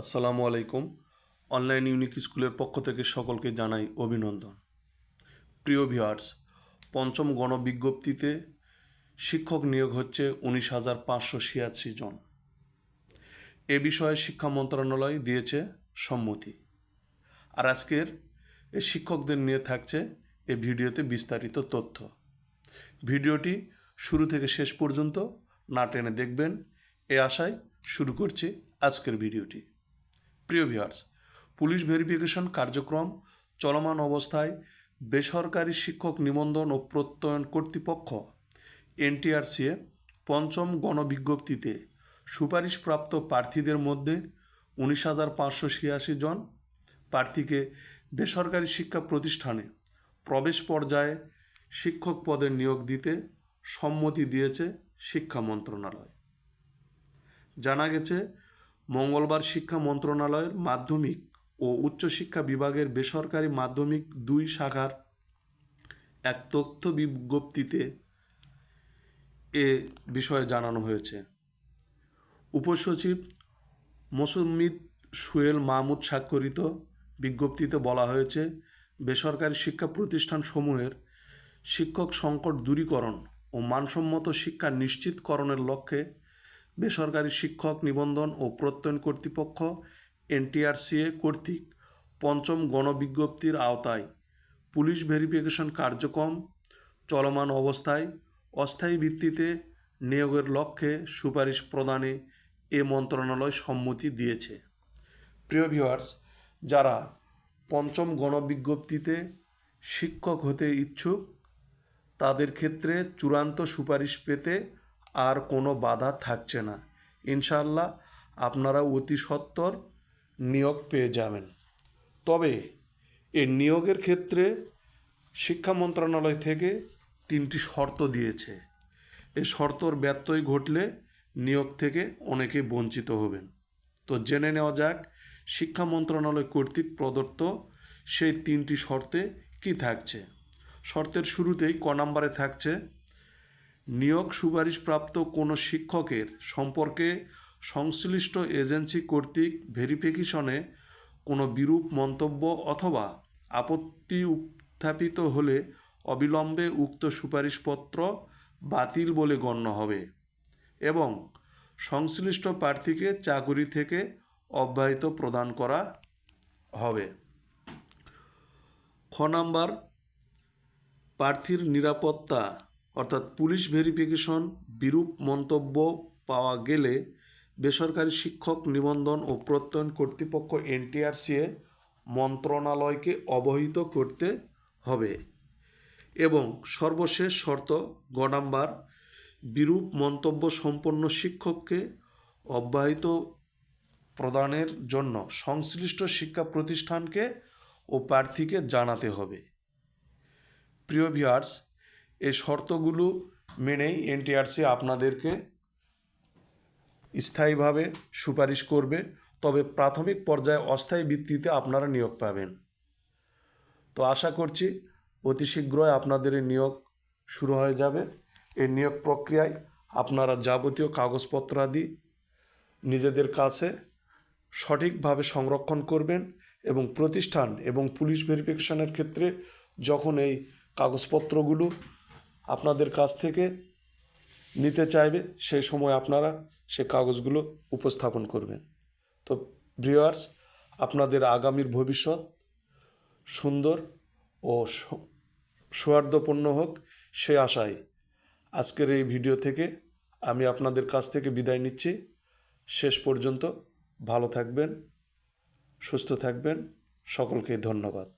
আসসালামু আলাইকুম। Online unique স্কুলের পক্ষ থেকে সকলকে জানাই অভিনন্দন। প্রিয় ভিউয়ার্স, পঞ্চম গণবিজ্ঞপ্তিতে শিক্ষক নিয়োগ হচ্ছে 19,586 জন। এ বিষয়ে শিক্ষা মন্ত্রণালয় দিয়েছে সম্মতি। আর আজকের এই শিক্ষকদের নিয়ে থাকছে এই ভিডিওতে বিস্তারিত তথ্য। ভিডিওটি শুরু থেকে শেষ পর্যন্ত না টেনে দেখবেন, এ আশায় শুরু করছি আজকের ভিডিওটি। প্রিয় ভিউয়ার্স, পুলিশ ভেরিফিকেশন কার্যক্রম চলমান অবস্থায় বেসরকারি শিক্ষক নিবন্ধন ও প্রত্যয়ন কর্তৃপক্ষ এনটিআরসিএ পঞ্চম গণবিজ্ঞপ্তিতে সুপারিশপ্রাপ্ত প্রার্থীদের মধ্যে 19,586 জন প্রার্থীকে বেসরকারি শিক্ষা প্রতিষ্ঠানে প্রবেশ পর্যায়ে শিক্ষক পদে নিয়োগ দিতে সম্মতি দিয়েছে শিক্ষা মন্ত্রণালয়। জানা গেছে, মঙ্গলবার শিক্ষা মন্ত্রণালয়ের মাধ্যমিক ও উচ্চশিক্ষা বিভাগের বেসরকারি মাধ্যমিক 2 শাখার এক তথ্য বিজ্ঞপ্তিতে এ বিষয়ে জানানো হয়েছে। উপসচিব মোসাম্মিদ সুহেল মাহমুদ স্বাক্ষরিত বিজ্ঞপ্তিতে বলা হয়েছে, বেসরকারি শিক্ষা প্রতিষ্ঠানসমূহের শিক্ষক সংকট দূরীকরণ ও মানসম্মত শিক্ষা নিশ্চিতকরণের লক্ষ্যে বেসরকারি শিক্ষক নিবন্ধন ও প্রত্যয়ন কর্তৃপক্ষ এনটিআরসিএ কর্তৃক পঞ্চম গণবিজ্ঞপ্তির আওতায় পুলিশ ভেরিফিকেশন কার্যক্রম চলমান অবস্থায় অস্থায়ী ভিত্তিতে নিয়োগের লক্ষ্যে সুপারিশ প্রদানে এ মন্ত্রণালয় সম্মতি দিয়েছে। প্রিয় ভিউয়ার্স, যারা পঞ্চম গণবিজ্ঞপ্তিতে শিক্ষক হতে ইচ্ছুক তাদের ক্ষেত্রে চূড়ান্ত সুপারিশ পেতে আর কোনো বাধা থাকছে না। ইনশাআল্লাহ আপনারা অতি সত্বর নিয়োগ পেয়ে যাবেন। তবে এই নিয়োগের ক্ষেত্রে শিক্ষা মন্ত্রণালয় থেকে 3টি শর্ত দিয়েছে। এই শর্তর ব্যত্যয় ঘটলে নিয়োগ থেকে অনেকে বঞ্চিত হবেন। তো জেনে নেওয়া যাক শিক্ষা মন্ত্রণালয় কর্তৃক প্রদত্ত সেই 3টি শর্তে কি থাকছে। শর্তের শুরুতেই ক নম্বরে থাকছে, নিয়োগ সুপারিশপ্রাপ্ত কোনো শিক্ষকের সম্পর্কে সংশ্লিষ্ট এজেন্সি কর্তৃক ভেরিফিকেশনে কোনো বিরূপ মন্তব্য অথবা আপত্তি উত্থাপিত হলে অবিলম্বে উক্ত সুপারিশপত্র বাতিল বলে গণ্য হবে এবং সংশ্লিষ্ট প্রার্থীকে চাকুরি থেকে অব্যাহতি প্রদান করা হবে। খ নম্বর, প্রার্থীর নিরাপত্তা অর্থাৎ পুলিশ ভেরিফিকেশন বিরূপ মন্তব্য পাওয়া গেলে বেসরকারি শিক্ষক নিবন্ধন ও প্রত্যয়ন কর্তৃপক্ষ এনটিআরসিএ মন্ত্রণালয়কে অবহিত করতে হবে। এবং সর্বশেষ শর্ত গ নম্বর, বিরূপ মন্তব্য সম্পন্ন শিক্ষককে অব্যাহতি প্রদানের জন্য সংশ্লিষ্ট শিক্ষা প্রতিষ্ঠানকে ও প্রার্থীকে জানাতে হবে। প্রিয় ভিউয়ার্স, এই শর্তগুলো মেনেই এনটিআরসি আপনাদেরকে স্থায়ীভাবে সুপারিশ করবে, তবে প্রাথমিক পর্যায়ে অস্থায়ী ভিত্তিতে আপনারা নিয়োগ পাবেন। তো আশা করছি অতি শীঘ্রই আপনাদের এই নিয়োগ শুরু হয়ে যাবে। এই নিয়োগ প্রক্রিয়ায় আপনারা যাবতীয় কাগজপত্রাদি নিজেদের কাছে সঠিকভাবে সংরক্ষণ করবেন এবং প্রতিষ্ঠান এবং পুলিশ ভেরিফিকেশনের ক্ষেত্রে যখন এই কাগজপত্রগুলো আপনাদের কাছ থেকে নিতে চাইবে সেই সময় আপনারা সে কাগজগুলো উপস্থাপন করবেন। তো ভিউয়ার্স, আপনাদের আগামীর ভবিষ্যৎ সুন্দর ও সৌহার্দ্যপূর্ণ হোক সে আশায় আজকের এই ভিডিও থেকে আমি আপনাদের কাছ থেকে বিদায় নিচ্ছি। শেষ পর্যন্ত ভালো থাকবেন, সুস্থ থাকবেন। সকলকে ধন্যবাদ।